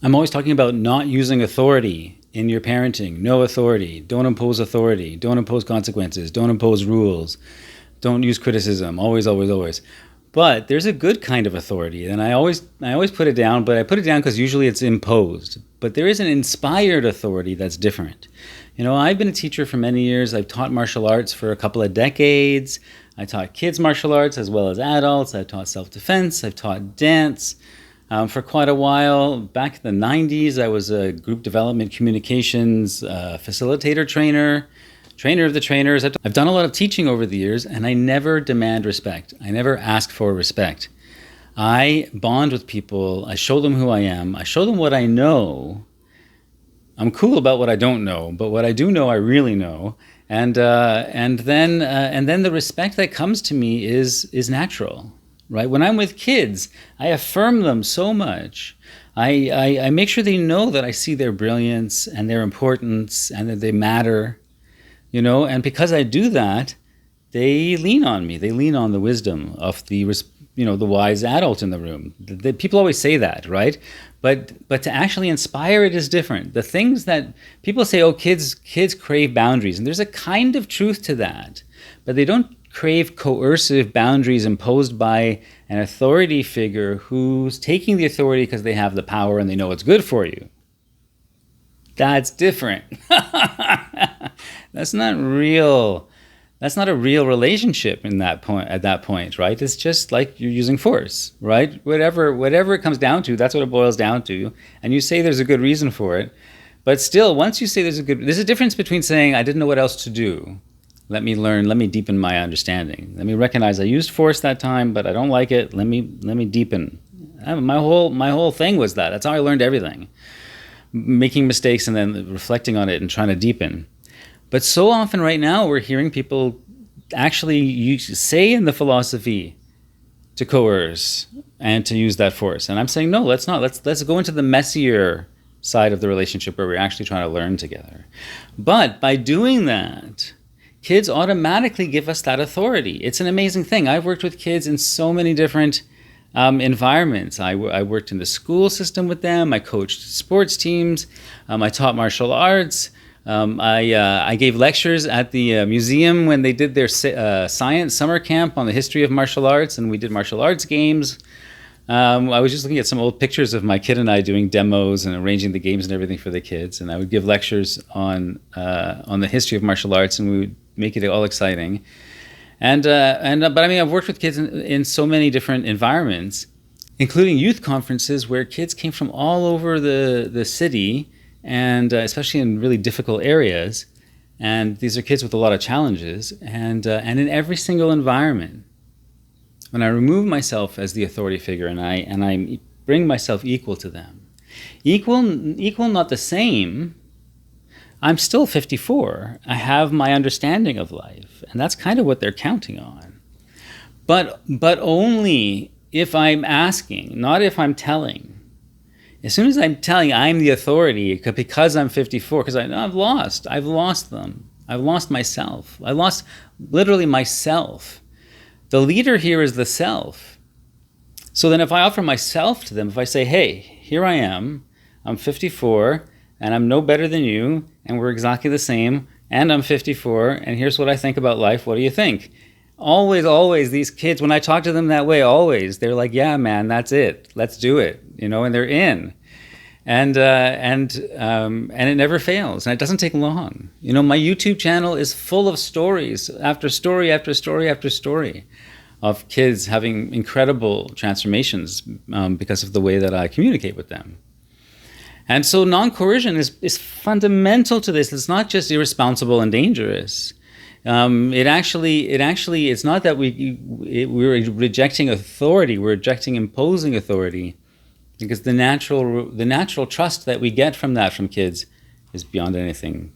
I'm always talking about not using authority in your parenting. No authority. Don't impose authority. Don't impose consequences. Don't impose rules. Don't use criticism. Always, always, always. But there's a good kind of authority, and I always put it down, but I put it down because usually it's imposed. But there is an inspired authority that's different. I've been a teacher for many years. I've taught martial arts for a couple of decades. I taught kids martial arts as well as adults. I've taught self-defense. I've taught dance for quite a while. Back in the 90s, I was a group development communications facilitator trainer of the trainers. I've done a lot of teaching over the years, and I never demand respect. I never ask for respect. I bond with people. I show them who I am. I show them what I know. I'm cool about what I don't know, but what I do know, I really know. And then the respect that comes to me is natural, right? When I'm with kids, I affirm them so much. I make sure they know that I see their brilliance and their importance and that they matter. And because I do that, they lean on me. They lean on the wisdom of the wise adult in the room. People always say that, right? But to actually inspire it is different. The things that people say, kids crave boundaries, and there's a kind of truth to that, but they don't crave coercive boundaries imposed by an authority figure who's taking the authority because they have the power and they know it's good for you. That's different. That's not real. That's not a real relationship at that point, right? It's just like you're using force, right? Whatever it comes down to, that's what it boils down to. And you say there's a good reason for it. But still, once you say there's a difference between saying, I didn't know what else to do. Let me learn, let me deepen my understanding. Let me recognize I used force that time, but I don't like it. Let me deepen. My whole thing was that. That's how I learned everything. Making mistakes and then reflecting on it and trying to deepen. But so often right now we're hearing people actually say in the philosophy to coerce and to use that force. And I'm saying, no, let's not. Let's go into the messier side of the relationship where we're actually trying to learn together. But by doing that, kids automatically give us that authority. It's an amazing thing. I've worked with kids in so many different environments. I worked in the school system with them. I coached sports teams. I taught martial arts. I gave lectures at the museum when they did their science summer camp on the history of martial arts, and we did martial arts games. I was just looking at some old pictures of my kid and I doing demos and arranging the games and everything for the kids, and I would give lectures on the history of martial arts, and we would make it all exciting. But I mean, I've worked with kids in so many different environments, including youth conferences where kids came from all over the city, and especially in really difficult areas. And these are kids with a lot of challenges. And in every single environment, when I remove myself as the authority figure and I bring myself equal to them, equal not the same, I'm still 54. I have my understanding of life, and that's kind of what they're counting on. But only if I'm asking, not if I'm telling. As soon as I'm telling I'm the authority because I'm 54, because I've lost them. I've lost myself. I lost literally myself. The leader here is the self. So then if I offer myself to them, if I say, hey, here I am, I'm 54, and I'm no better than you, and we're exactly the same, and I'm 54, and here's what I think about life, what do you think? Always, these kids, when I talk to them that way, always, they're like, yeah, man, that's it. Let's do it, and they're in. And it never fails, and it doesn't take long. My YouTube channel is full of stories after story after story after story of kids having incredible transformations because of the way that I communicate with them. And so non-coercion is fundamental to this. It's not just irresponsible and dangerous. It's not that we're rejecting authority. We're rejecting imposing authority, because the natural trust that we get from kids is beyond anything